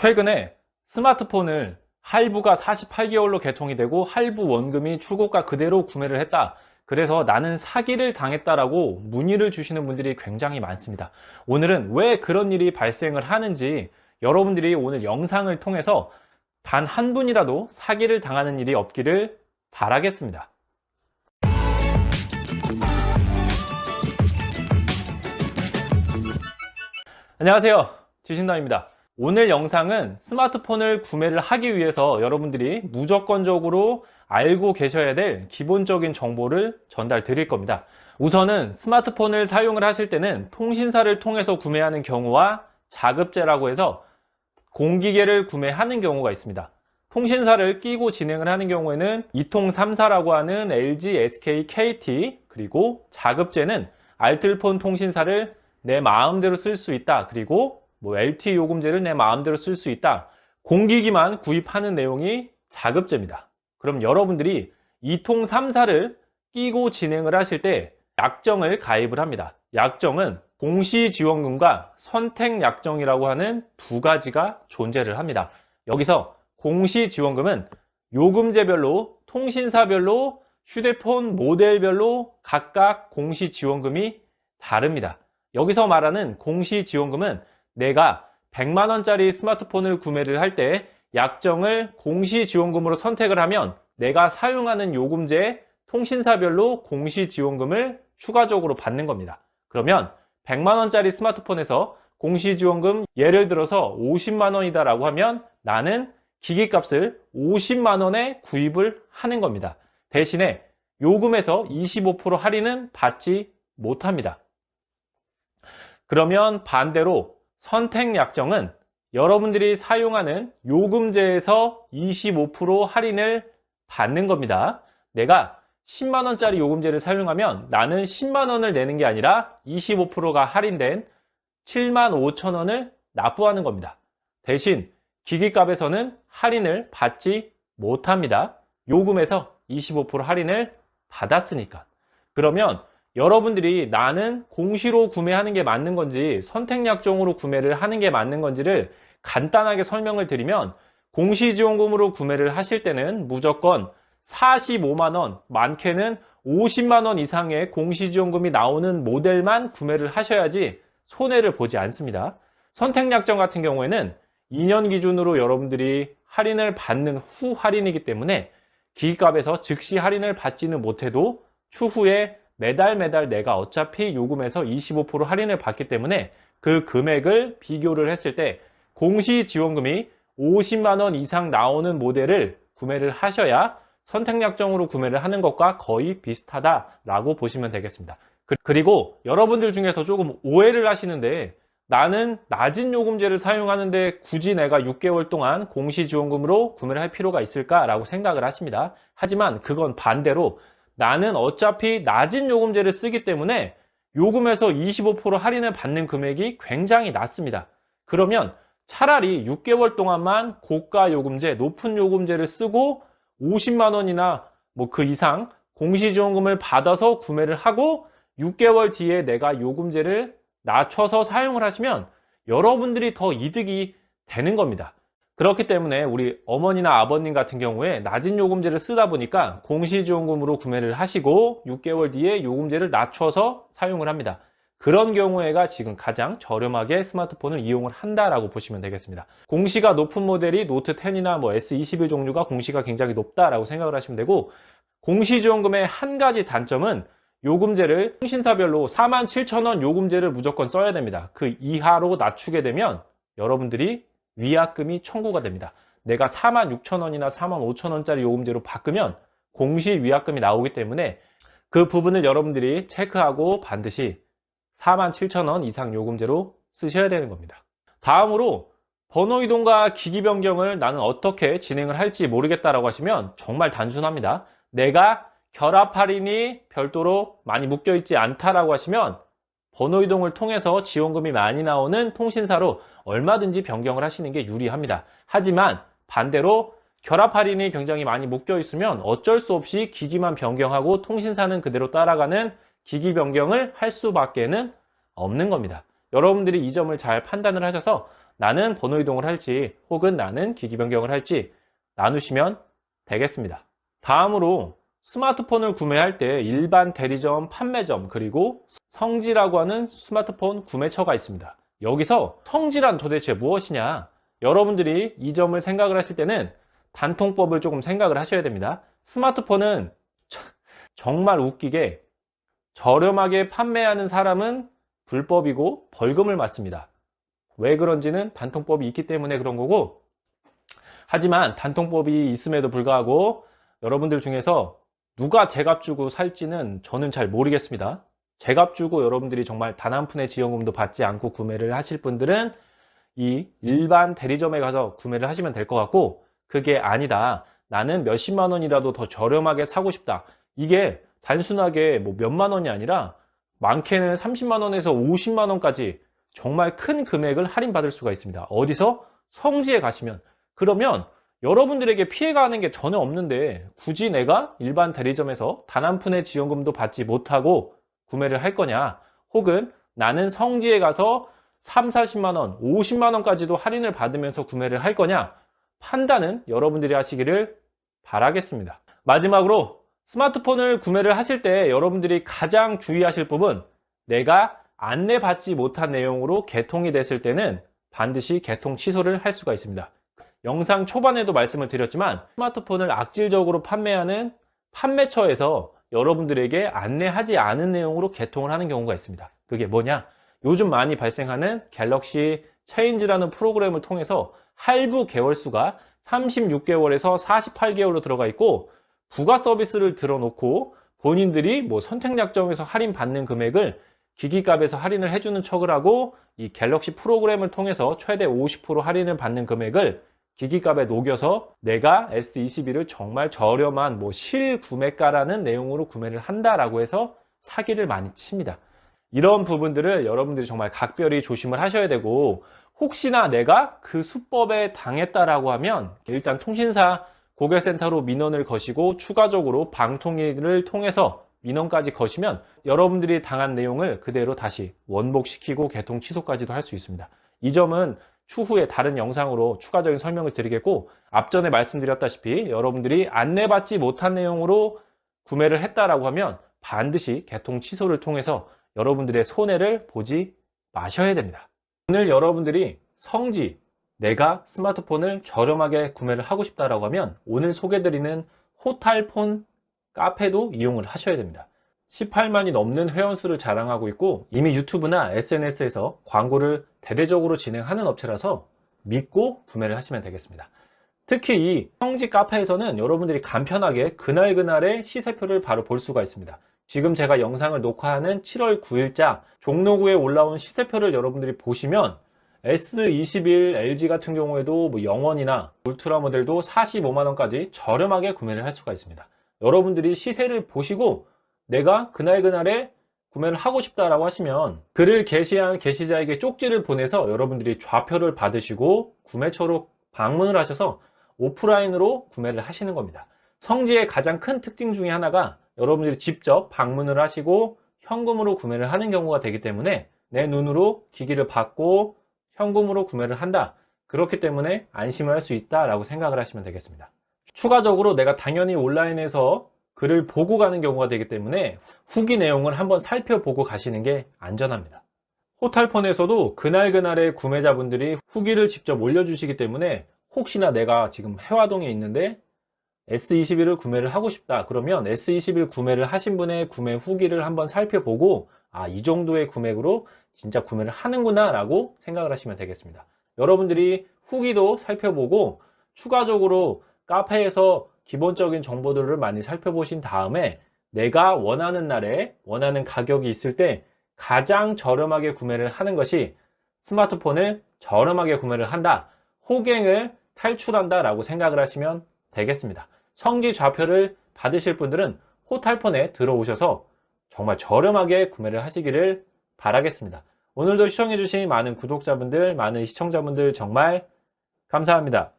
최근에 스마트폰을 할부가 48개월로 개통이 되고 할부 원금이 출고가 그대로 구매를 했다. 그래서 나는 사기를 당했다라고 문의를 주시는 분들이 굉장히 많습니다. 오늘은 왜 그런 일이 발생을 하는지 여러분들이 오늘 영상을 통해서 단 한 분이라도 사기를 당하는 일이 없기를 바라겠습니다. 안녕하세요, 지신남입니다. 오늘 영상은 스마트폰을 구매를 하기 위해서 여러분들이 무조건적으로 알고 계셔야 될 기본적인 정보를 전달 드릴 겁니다. 우선은 스마트폰을 사용을 하실 때는 통신사를 통해서 구매하는 경우와 자급제라고 해서 공기계를 구매하는 경우가 있습니다. 통신사를 끼고 진행을 하는 경우에는 이통 3사라고 하는 LG, SK, KT, 그리고 자급제는 알뜰폰 통신사를 내 마음대로 쓸 수 있다. 그리고 LTE 요금제를 내 마음대로 쓸 수 있다. 공기기만 구입하는 내용이 자급제입니다. 그럼 여러분들이 이통 3사를 끼고 진행을 하실 때 약정을 가입을 합니다. 약정은 공시지원금과 선택약정이라고 하는 두 가지가 존재를 합니다. 여기서 공시지원금은 요금제별로, 통신사별로, 휴대폰 모델별로 각각 공시지원금이 다릅니다. 여기서 말하는 공시지원금은 내가 100만원짜리 스마트폰을 구매를 할 때 약정을 공시지원금으로 선택을 하면 내가 사용하는 요금제 통신사별로 공시지원금을 추가적으로 받는 겁니다. 그러면 100만원짜리 스마트폰에서 공시지원금 예를 들어서 50만원이다 라고 하면 나는 기기값을 50만원에 구입을 하는 겁니다. 대신에 요금에서 25% 할인은 받지 못합니다. 그러면 반대로 선택약정은 여러분들이 사용하는 요금제에서 25% 할인을 받는 겁니다. 내가 10만원짜리 요금제를 사용하면 나는 10만원을 내는 게 아니라 25%가 할인된 75,000원을 납부하는 겁니다. 대신 기기값에서는 할인을 받지 못합니다. 요금에서 25% 할인을 받았으니까. 그러면 여러분들이 나는 공시로 구매하는 게 맞는 건지 선택약정으로 구매를 하는 게 맞는 건지를 간단하게 설명을 드리면, 공시지원금으로 구매를 하실 때는 무조건 45만원, 많게는 50만원 이상의 공시지원금이 나오는 모델만 구매를 하셔야지 손해를 보지 않습니다. 선택약정 같은 경우에는 2년 기준으로 여러분들이 할인을 받는 후 할인이기 때문에 기기값에서 즉시 할인을 받지는 못해도 추후에 매달 내가 어차피 요금에서 25% 할인을 받기 때문에 그 금액을 비교를 했을 때 공시지원금이 50만원 이상 나오는 모델을 구매를 하셔야 선택약정으로 구매를 하는 것과 거의 비슷하다라고 보시면 되겠습니다. 그리고 여러분들 중에서 조금 오해를 하시는데, 나는 낮은 요금제를 사용하는데 굳이 내가 6개월 동안 공시지원금으로 구매를 할 필요가 있을까라고 생각을 하십니다. 하지만 그건 반대로 나는 어차피 낮은 요금제를 쓰기 때문에 요금에서 25% 할인을 받는 금액이 굉장히 낮습니다. 그러면 차라리 6개월 동안만 고가 요금제, 높은 요금제를 쓰고 50만원이나 그 이상 공시지원금을 받아서 구매를 하고 6개월 뒤에 내가 요금제를 낮춰서 사용을 하시면 여러분들이 더 이득이 되는 겁니다. 그렇기 때문에 우리 어머니나 아버님 같은 경우에 낮은 요금제를 쓰다 보니까 공시지원금으로 구매를 하시고 6개월 뒤에 요금제를 낮춰서 사용을 합니다. 그런 경우에가 지금 가장 저렴하게 스마트폰을 이용을 한다라고 보시면 되겠습니다. 공시가 높은 모델이 노트 10이나 S21 종류가 공시가 굉장히 높다라고 생각을 하시면 되고, 공시지원금의 한 가지 단점은 요금제를 통신사별로 47,000원 요금제를 무조건 써야 됩니다. 그 이하로 낮추게 되면 여러분들이 위약금이 청구가 됩니다. 내가 46,000원이나 45,000원짜리 요금제로 바꾸면 공시 위약금이 나오기 때문에 그 부분을 여러분들이 체크하고 반드시 47,000원 이상 요금제로 쓰셔야 되는 겁니다. 다음으로 번호 이동과 기기 변경을 나는 어떻게 진행을 할지 모르겠다라고 하시면 정말 단순합니다. 내가 결합 할인이 별도로 많이 묶여 있지 않다라고 하시면 번호 이동을 통해서 지원금이 많이 나오는 통신사로 얼마든지 변경을 하시는 게 유리합니다. 하지만 반대로 결합 할인이 굉장히 많이 묶여 있으면 어쩔 수 없이 기기만 변경하고 통신사는 그대로 따라가는 기기 변경을 할 수밖에는 없는 겁니다. 여러분들이 이 점을 잘 판단을 하셔서 나는 번호 이동을 할지 혹은 나는 기기 변경을 할지 나누시면 되겠습니다. 다음으로 스마트폰을 구매할 때 일반 대리점, 판매점, 그리고 성지라고 하는 스마트폰 구매처가 있습니다. 여기서 성지란 도대체 무엇이냐? 여러분들이 이 점을 생각을 하실 때는 단통법을 조금 생각을 하셔야 됩니다. 스마트폰은 정말 웃기게 저렴하게 판매하는 사람은 불법이고 벌금을 맞습니다. 왜 그런지는 단통법이 있기 때문에 그런 거고, 하지만 단통법이 있음에도 불구하고 여러분들 중에서 누가 제값 주고 살지는 저는 잘 모르겠습니다. 제값 주고 여러분들이 정말 단 한 푼의 지원금도 받지 않고 구매를 하실 분들은 이 일반 대리점에 가서 구매를 하시면 될 것 같고, 그게 아니다, 나는 몇십만 원이라도 더 저렴하게 사고 싶다, 이게 단순하게 뭐 몇만 원이 아니라 많게는 30만 원에서 50만 원까지 정말 큰 금액을 할인받을 수가 있습니다. 어디서? 성지에 가시면. 그러면 여러분들에게 피해가 가는 게 전혀 없는데 굳이 내가 일반 대리점에서 단 한 푼의 지원금도 받지 못하고 구매를 할 거냐, 혹은 나는 성지에 가서 3, 40만 원, 50만 원까지도 할인을 받으면서 구매를 할 거냐, 판단은 여러분들이 하시기를 바라겠습니다. 마지막으로 스마트폰을 구매를 하실 때 여러분들이 가장 주의하실 부분, 내가 안내받지 못한 내용으로 개통이 됐을 때는 반드시 개통 취소를 할 수가 있습니다. 영상 초반에도 말씀을 드렸지만 스마트폰을 악질적으로 판매하는 판매처에서 여러분들에게 안내하지 않은 내용으로 개통을 하는 경우가 있습니다. 그게 뭐냐? 요즘 많이 발생하는 갤럭시 체인지라는 프로그램을 통해서 할부 개월수가 36개월에서 48개월로 들어가 있고, 부가 서비스를 들어놓고 본인들이 뭐 선택약정에서 할인받는 금액을 기기값에서 할인을 해주는 척을 하고, 이 갤럭시 프로그램을 통해서 최대 50% 할인을 받는 금액을 기기값에 녹여서 내가 S22를 정말 저렴한 뭐 실구매가라는 내용으로 구매를 한다라고 해서 사기를 많이 칩니다. 이런 부분들을 여러분들이 정말 각별히 조심을 하셔야 되고, 혹시나 내가 그 수법에 당했다라고 하면 일단 통신사 고객센터로 민원을 거시고 추가적으로 방통위를 통해서 민원까지 거시면 여러분들이 당한 내용을 그대로 다시 원복시키고 개통 취소까지도 할 수 있습니다. 이 점은 추후에 다른 영상으로 추가적인 설명을 드리겠고, 앞전에 말씀드렸다시피 여러분들이 안내받지 못한 내용으로 구매를 했다라고 하면 반드시 개통 취소를 통해서 여러분들의 손해를 보지 마셔야 됩니다. 오늘 여러분들이 성지, 내가 스마트폰을 저렴하게 구매를 하고 싶다라고 하면 오늘 소개드리는 호탈폰 카페도 이용을 하셔야 됩니다. 18만이 넘는 회원수를 자랑하고 있고 이미 유튜브나 SNS에서 광고를 대대적으로 진행하는 업체라서 믿고 구매를 하시면 되겠습니다. 특히 이 성지 카페에서는 여러분들이 간편하게 그날그날의 시세표를 바로 볼 수가 있습니다. 지금 제가 영상을 녹화하는 7월 9일자 종로구에 올라온 시세표를 여러분들이 보시면 S21 LG 같은 경우에도 뭐 영원이나 울트라 모델도 45만원까지 저렴하게 구매를 할 수가 있습니다. 여러분들이 시세를 보시고 내가 그날그날에 구매를 하고 싶다라고 하시면 글을 게시한 게시자에게 쪽지를 보내서 여러분들이 좌표를 받으시고 구매처로 방문을 하셔서 오프라인으로 구매를 하시는 겁니다. 성지의 가장 큰 특징 중에 하나가 여러분들이 직접 방문을 하시고 현금으로 구매를 하는 경우가 되기 때문에 내 눈으로 기기를 받고 현금으로 구매를 한다, 그렇기 때문에 안심을 할 수 있다라고 생각을 하시면 되겠습니다. 추가적으로 내가 당연히 온라인에서 글을 보고 가는 경우가 되기 때문에 후기 내용을 한번 살펴보고 가시는 게 안전합니다. 호탈폰에서도 그날그날의 구매자분들이 후기를 직접 올려주시기 때문에 혹시나 내가 지금 해화동에 있는데 S21을 구매를 하고 싶다 그러면 S21 구매를 하신 분의 구매 후기를 한번 살펴보고 이 정도의 금액으로 진짜 구매를 하는구나 라고 생각을 하시면 되겠습니다. 여러분들이 후기도 살펴보고 추가적으로 카페에서 기본적인 정보들을 많이 살펴보신 다음에 내가 원하는 날에 원하는 가격이 있을 때 가장 저렴하게 구매를 하는 것이 스마트폰을 저렴하게 구매를 한다, 호갱을 탈출한다 라고 생각을 하시면 되겠습니다. 성지 좌표를 받으실 분들은 호탈폰에 들어오셔서 정말 저렴하게 구매를 하시기를 바라겠습니다. 오늘도 시청해주신 많은 구독자분들, 많은 시청자분들 정말 감사합니다.